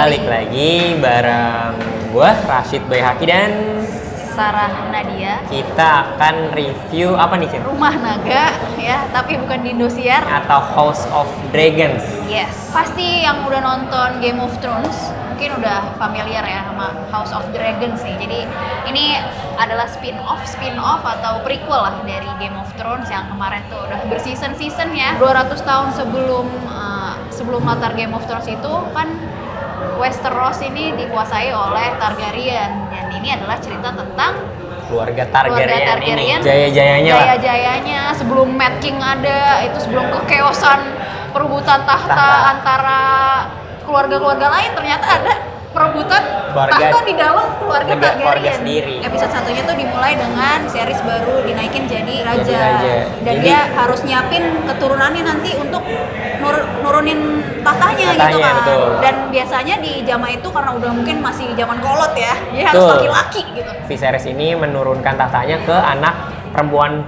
Balik lagi bareng gue Rashid Bayhaki dan Sarah Nadia. kita akan review apa nih, Cin? Rumah Naga ya, tapi bukan di Indosiar. Atau House of Dragons. Yes. Pasti yang udah nonton Game of Thrones mungkin udah familiar ya sama House of Dragons nih. Jadi ini adalah spin-off atau prequel lah dari Game of Thrones yang kemarin tuh udah berseason-season ya. 200 tahun sebelum latar Game of Thrones itu kan Westeros ini dikuasai oleh Targaryen, dan ini adalah cerita tentang Keluarga Targaryen ini. Jaya-jayanya sebelum Mad King ada, itu sebelum kekeosan perebutan tahta antara keluarga-keluarga lain, ternyata ada perebutan tahta di dalam keluarga Targaryen. Sendiri. Episode satunya tuh dimulai dengan series baru dinaikin jadi raja. Dan jadi, dia harus nyiapin keturunannya nanti untuk nurunin tahtanya gitu kan. Betul. Dan biasanya di zaman itu karena udah mungkin masih zaman kolot ya, dia harus laki-laki gitu. Viserys ini menurunkan tahtanya ke anak perempuan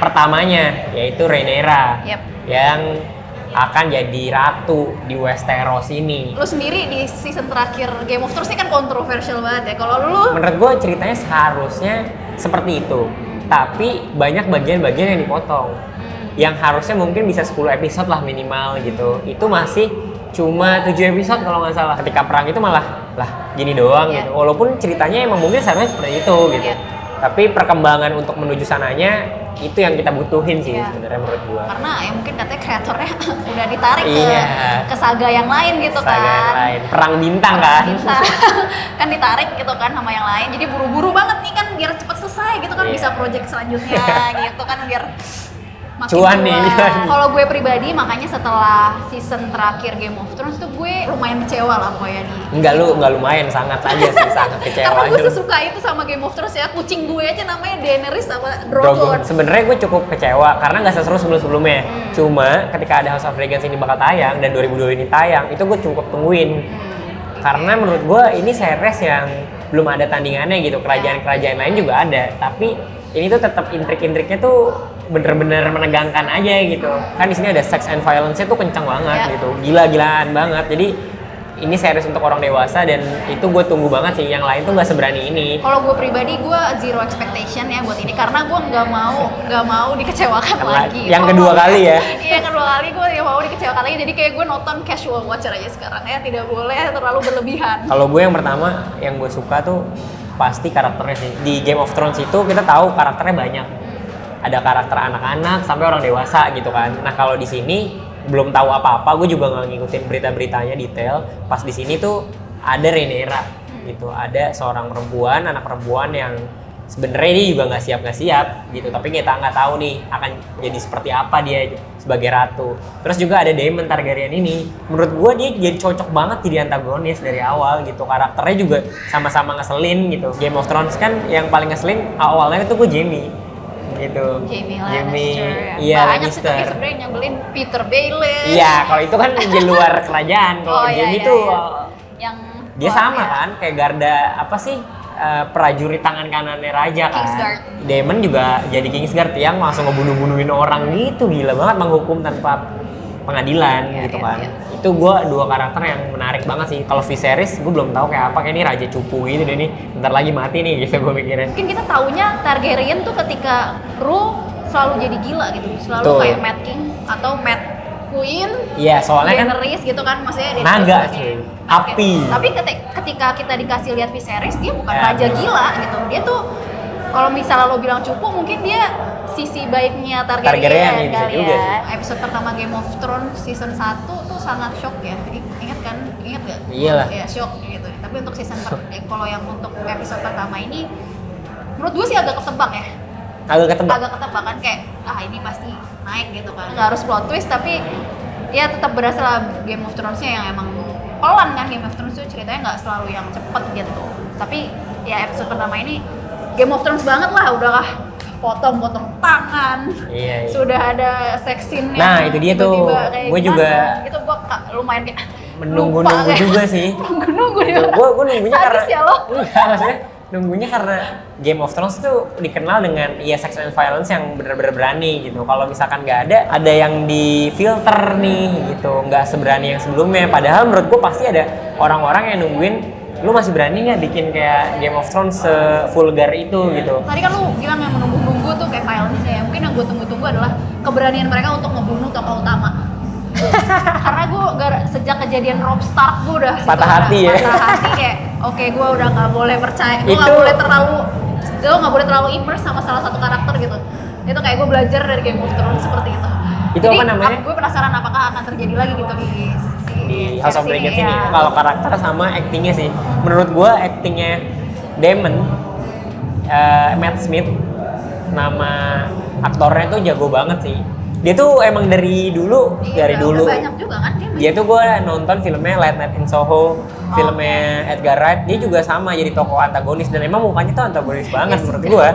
pertamanya, yaitu Rhaenyra. Yang akan jadi ratu di Westeros ini. Lu sendiri di season terakhir Game of Thrones ini kan kontroversial banget ya. Kalau lu, menurut gue ceritanya seharusnya seperti itu, tapi banyak bagian-bagian yang dipotong. Yang harusnya mungkin bisa 10 episode lah minimal gitu. Itu masih cuma 7 episode kalau nggak salah. Ketika perang itu malah gini doang gitu. Walaupun ceritanya emang mungkin seharusnya seperti itu gitu. Tapi perkembangan untuk menuju sananya itu yang kita butuhin sih sebenarnya menurut gua. Karena ya mungkin katanya kreatornya udah ditarik ke saga yang lain gitu saga kan. Yang lain. Perang bintang kan. Kan ditarik gitu kan sama yang lain. Jadi buru-buru banget nih kan biar cepet selesai gitu kan, bisa project selanjutnya gitu kan biar cuan nih. Kalau gue pribadi makanya setelah season terakhir Game of Thrones tuh gue lumayan kecewa lah pokoknya di. Enggak lumayan, sangat aja sih, sangat kecewa. Karena gue sesuka itu sama Game of Thrones ya, kucing gue aja namanya Daenerys sama Drogon. Sebenarnya gue cukup kecewa karena nggak seseru sebelum-sebelumnya. Cuma ketika ada House of Dragons ini bakal tayang dan 2022 ini tayang, itu gue cukup tungguin. Karena menurut gue ini series yang belum ada tandingannya gitu. Kerajaan-kerajaan lain juga ada, tapi ini tuh tetap intrik-intriknya tuh bener-bener menegangkan aja gitu. Kan di sini ada sex and violence-nya tuh kencang banget gitu. Gila-gilaan banget. Jadi ini series untuk orang dewasa dan itu gue tunggu banget sih. Yang lain tuh nggak seberani ini. Kalau gue pribadi gue zero expectation ya buat ini karena gue nggak mau dikecewakan lagi. Yang kedua kali ya. Iya, yang kedua kali gue nggak mau dikecewakan lagi. Jadi kayak gue nonton casual watcher aja sekarang ya, tidak boleh terlalu berlebihan. Kalau gue yang pertama yang gue suka tuh pasti karakternya sih. Di Game of Thrones itu kita tahu karakternya banyak. Ada karakter anak-anak sampai orang dewasa gitu kan. Nah kalau di sini belum tahu apa-apa, gue juga nggak ngikutin berita-beritanya detail. Pas di sini tuh ada Rhaenyra gitu, ada seorang perempuan, anak perempuan yang sebenarnya dia juga nggak siap gitu. Tapi kita nggak tahu nih akan jadi seperti apa dia sebagai ratu. Terus juga ada Daemon Targaryen ini. Menurut gue dia jadi cocok banget jadi antagonis dari awal gitu. Karakternya juga sama-sama ngeselin gitu. Game of Thrones kan yang paling ngeselin awalnya itu gue Jaime gitu. Jaime Lannister. Iya, banyak Lannister. sih tapi sebenarnya nyebelin Peter Baelish. Iya, kalau itu kan di luar kerajaan. Kalau Jaime tuh yang dia sama kan kayak garda apa sih? Prajurit tangan kanannya raja kan. Kingsguard. Daemon juga jadi Kingsguard yang langsung ngebunuh-bunuhin orang gitu, gila banget, menghukum tanpa pengadilan gitu kan. Itu gue dua karakter yang menarik banget sih. Kalau Viserys gue belum tahu kayak apa, kayak ini raja cupu gitu deh nih. Bentar lagi mati nih gitu gue mikirin. Mungkin kita taunya Targaryen tuh ketika rule selalu jadi gila gitu. Selalu kayak Mad King atau Mad Queen. Iya, soalnya kan Daenerys gitu kan, maksudnya naga cuy. Api. Tapi ketika kita dikasih lihat Viserys, dia bukan raja gila gitu. Dia tuh kalau misalnya lo bilang cupu, mungkin dia sisi baiknya Targaryen kali juga. Ya. Episode pertama Game of Thrones season 1 tuh sangat shock ya. Ingat gak? Iyalah. Ya shock gitu. Tapi untuk season kalau yang untuk episode pertama ini menurut gue sih agak ketebak ya. Agak ketebak kan, kayak ini pasti naik gitu kan. Nggak harus plot twist tapi ya tetap berasa lah Game of Thrones-nya yang emang pelan kan. Game of Thrones tuh ceritanya nggak selalu yang cepet gitu. Tapi ya episode pertama ini Game of Thrones banget lah, udahlah potong-potong tangan. Iya. Sudah ada sex scene. Nah, itu dia tuh. Gue juga itu gue lumayan kayak menunggu juga sih. Nunggu Gue nunggunya sadis karena ya lo. Enggak, maksudnya nunggunya karena Game of Thrones tuh dikenal dengan ya sex and violence yang bener-bener berani gitu. Kalau misalkan nggak ada yang di filter nih gitu, nggak seberani yang sebelumnya. Padahal menurut gue pasti ada orang-orang yang nungguin, lu masih berani nggak bikin kayak Game of Thrones se-vulgar itu gitu. Tadi kan lu bilang yang menunggu-nunggu tuh kayak violence-nya. Mungkin yang gue tunggu-tunggu adalah keberanian mereka untuk ngebunuh tokoh utama. Karena gue sejak kejadian Robb Stark gue udah patah hati ya. Patah hati kayak oke, gue udah nggak boleh percaya, gue nggak boleh terlalu immerse sama salah satu karakter gitu. Itu kayak gue belajar dari Game of Thrones seperti itu. Itu jadi, apa namanya? Gue penasaran apakah akan terjadi lagi gitu di House of Dragons ini. Ya. Kalau karakter sama actingnya sih, menurut gue actingnya Daemon, Matt Smith, nama aktornya tuh jago banget sih. Dia tuh emang dari dulu. Udah banyak juga kan dia tuh gue nonton filmnya Late Night in Soho, filmnya Edgar Wright. Dia juga sama jadi tokoh antagonis dan emang mukanya tuh antagonis banget menurut gue.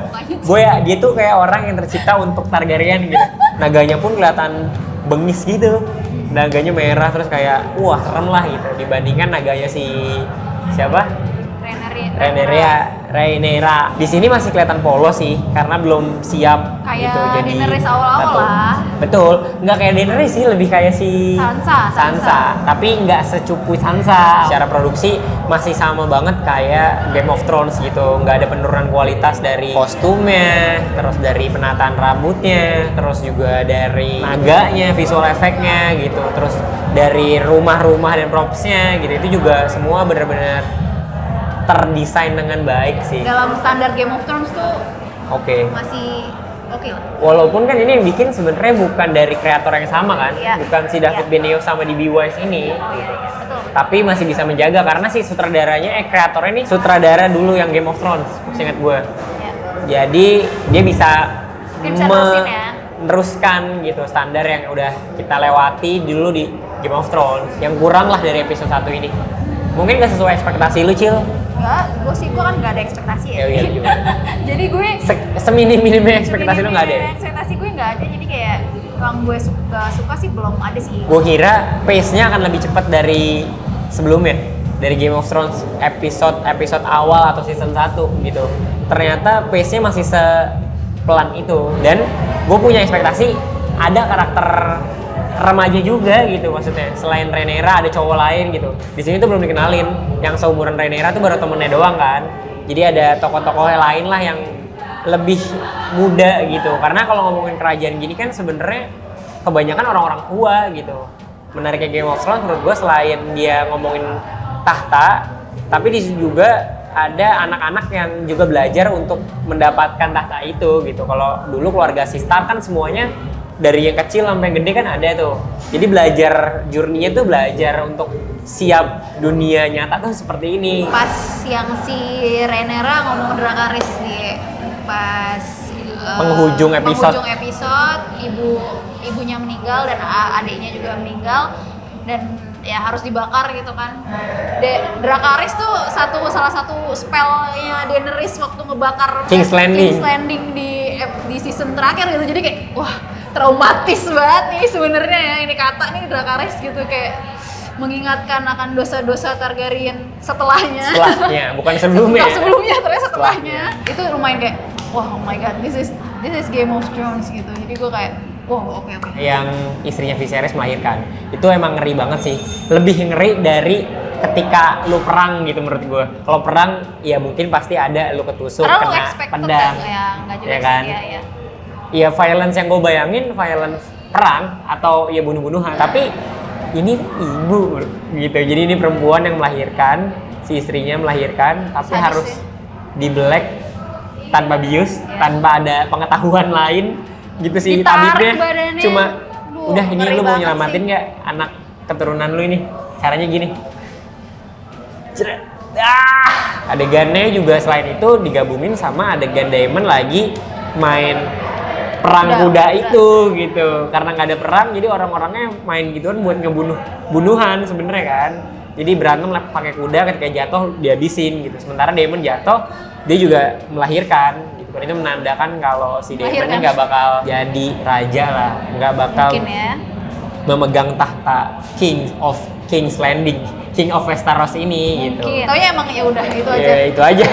Dia tuh kayak orang yang tercipta untuk Targaryen gitu. Naganya pun kelihatan bengis gitu. Naganya merah terus kayak wah serem lah gitu dibandingkan naganya si siapa? Rhaenyra. Di sini masih kelihatan polos sih karena belum siap kayak gitu jadi Daenerys awal-awal lah. Betul, nggak kayak Daenerys sih, lebih kayak si Sansa. Tapi nggak secupu Sansa. Secara produksi masih sama banget kayak Game of Thrones gitu. Nggak ada penurunan kualitas dari kostumnya, terus dari penataan rambutnya, terus juga dari naganya, visual efeknya gitu. Terus dari rumah-rumah dan propsnya gitu. Itu juga semua benar-benar terdesain dengan baik sih. Dalam standar Game of Thrones tuh masih oke lah. Walaupun kan ini yang bikin sebenarnya bukan dari kreator yang sama kan, bukan si David Benioff sama D.B. Weiss ini. Betul. Tapi masih bisa menjaga karena si sutradaranya, kreatornya ini sutradara dulu yang Game of Thrones, seingat gue. Jadi dia bisa meneruskan gitu standar yang udah kita lewati dulu di Game of Thrones, yang kurang lah dari episode 1 ini. Mungkin gak sesuai ekspektasi lu, Cil? Enggak, gue kan gak ada ekspektasi ya. Jadi gue seminim-minimnya ekspektasi lu gak ada ya? Ekspektasi gue gak ada, jadi kayak yang gue suka sih belum ada sih. Gue kira pace-nya akan lebih cepat dari sebelumnya, dari Game of Thrones episode awal atau season 1 gitu. Ternyata pace-nya masih sepelan itu. Dan gue punya ekspektasi ada karakter remaja juga gitu, maksudnya selain Rhaenyra ada cowok lain gitu. Di sini tuh belum dikenalin, yang seumuran Rhaenyra tuh baru temennya doang kan. Jadi ada tokoh-tokoh lain lah yang lebih muda gitu. Karena kalau ngomongin kerajaan gini kan sebenarnya kebanyakan orang-orang tua gitu. Menariknya Game of Thrones menurut gue selain dia ngomongin tahta, tapi di sini juga ada anak-anak yang juga belajar untuk mendapatkan tahta itu gitu. Kalau dulu keluarga si Stark kan semuanya dari yang kecil sampai yang gede kan ada tuh. Jadi belajar journey-nya tuh belajar untuk siap dunia nyata tuh seperti ini. Pas yang si Rhaenyra ngomong Dracarys nih, pas penghujung episode ibunya meninggal dan adiknya juga meninggal dan ya harus dibakar gitu kan. Dracarys tuh salah satu spellnya Daenerys waktu ngebakar King's Landing di season terakhir gitu. Jadi kayak wah, traumatis banget nih sebenarnya ya ini kata nih Dracarys gitu, kayak mengingatkan akan dosa-dosa Targaryen setelahnya, bukan sebelumnya. Ternyata setelahnya. Itu lumayan kayak wah, oh my god, this is Game of Thrones gitu. Jadi gue kayak wow, oke. Yang istrinya Viserys melahirkan itu emang ngeri banget sih, lebih ngeri dari ketika lu perang gitu menurut gue. Kalau perang ya mungkin pasti ada lu ketusuk, kena pedang ya kan. Iya, violence yang gue bayangin violence perang atau ya bunuh-bunuhan. Tapi ini ibu gitu. Jadi ini perempuan yang melahirkan, si istrinya melahirkan, tapi harus dibelek tanpa bius, tanpa ada pengetahuan lain gitu sih. Tabibnya cuma udah ini lu mau nyelamatin nggak anak keturunan lu ini? Caranya gini. Adegannya juga selain itu digabungin sama adegan Daemon lagi main perang kuda itu gitu. Karena nggak ada perang, jadi orang-orangnya main gituan buat bunuhan sebenarnya kan. Jadi berantem pakai kuda, ketika jatuh dihabisin gitu. Sementara Daemon jatuh, dia juga melahirkan gitu. Dan itu menandakan kalau si Daemon ini nggak bakal jadi raja lah, nggak bakal memegang tahta King's Landing. King of Westeros ini gitu. Mungkin. Taunya emang ya udah itu aja. Ya, itu aja,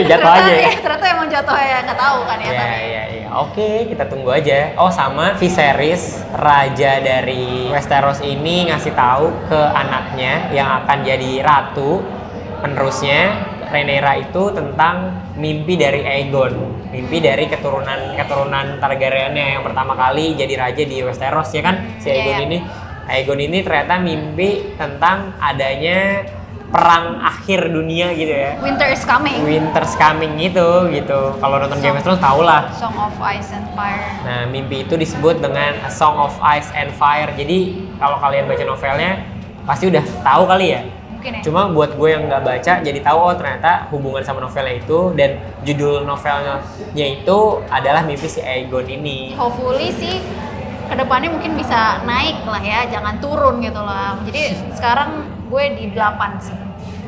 jatuh aja. Ya, ternyata emang jatuh ya, nggak tahu kan ya. Iya. Oke, kita tunggu aja. Oh, sama Viserys, raja dari Westeros ini ngasih tahu ke anaknya yang akan jadi ratu penerusnya Rhaenyra itu tentang mimpi dari Aegon. Mimpi dari keturunan Targaryen yang pertama kali jadi raja di Westeros ya kan, si Aegon ini. Aegon ini ternyata mimpi tentang adanya perang akhir dunia gitu ya. Winter is coming. Winter's coming gitu. Kalau nonton Game of Thrones tau lah. Song of Ice and Fire. Nah, mimpi itu disebut dengan A Song of Ice and Fire. Jadi kalau kalian baca novelnya pasti udah tahu kali ya. Mungkin ya. Cuma buat gue yang nggak baca jadi tahu oh ternyata hubungan sama novelnya itu dan judul novelnya itu adalah mimpi si Aegon ini. Hopefully sih kedepannya mungkin bisa naik lah ya, jangan turun gitu lah. Jadi sekarang gue di 8 sih.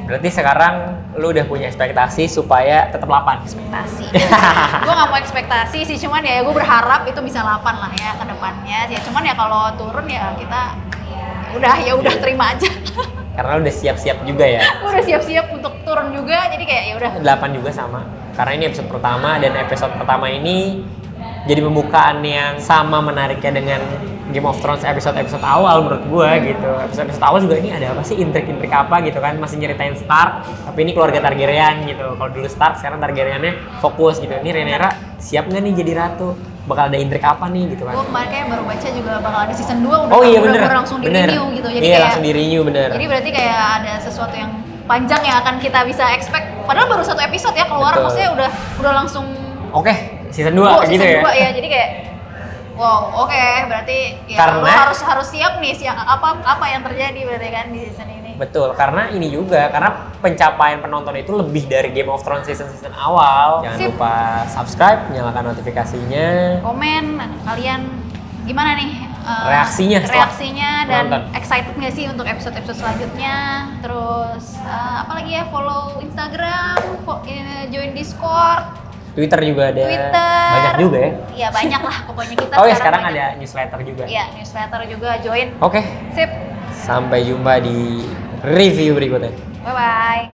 Berarti sekarang lu udah punya ekspektasi supaya tetap 8? Ekspektasi. Gue gak mau ekspektasi sih, cuman ya gue berharap itu bisa 8 lah ya ke depannya. Ya cuman ya kalau turun ya kita udah terima aja. Karena lu udah siap-siap juga ya. Gue udah siap-siap untuk turun juga, jadi kayak ya udah. 8 juga sama. Karena ini episode pertama dan episode pertama ini jadi pembukaan yang sama menariknya dengan Game of Thrones episode awal menurut gue gitu. Episode awal juga ini ada apa sih, intrik-intrik apa gitu kan, masih nyeritain Stark tapi ini keluarga Targaryen gitu. Kalau dulu Stark, sekarang Targaryennya fokus gitu. Ini Rhaenyra siap nggak nih jadi ratu, bakal ada intrik apa nih gitu kan. Gue kemarin kayak baru baca juga bakal ada season 2 udah, oh iya udah bener, langsung di renew gitu. Jadi iya kayak langsung di renew bener. Jadi berarti kayak ada sesuatu yang panjang yang akan kita bisa expect, padahal baru 1 episode ya keluar. Betul. Maksudnya udah langsung season 2 gitu ya. Season 2 ya, jadi kayak wow, oke, berarti ya Karena lu harus siap nih apa yang terjadi berarti kan di season ini. Betul, karena ini juga karena pencapaian penonton itu lebih dari Game of Thrones season awal. Jangan lupa subscribe, nyalakan notifikasinya. Komen kalian gimana nih reaksinya dan nonton. excited nggak sih untuk episode selanjutnya? Terus apalagi ya, follow Instagram, join Discord, Twitter juga ada. Twitter. Banyak juga ya. Iya banyak lah pokoknya kita. Oh ya sekarang ada newsletter juga. Iya, newsletter juga join. Oke. Sip. Sampai jumpa di review berikutnya. Bye bye.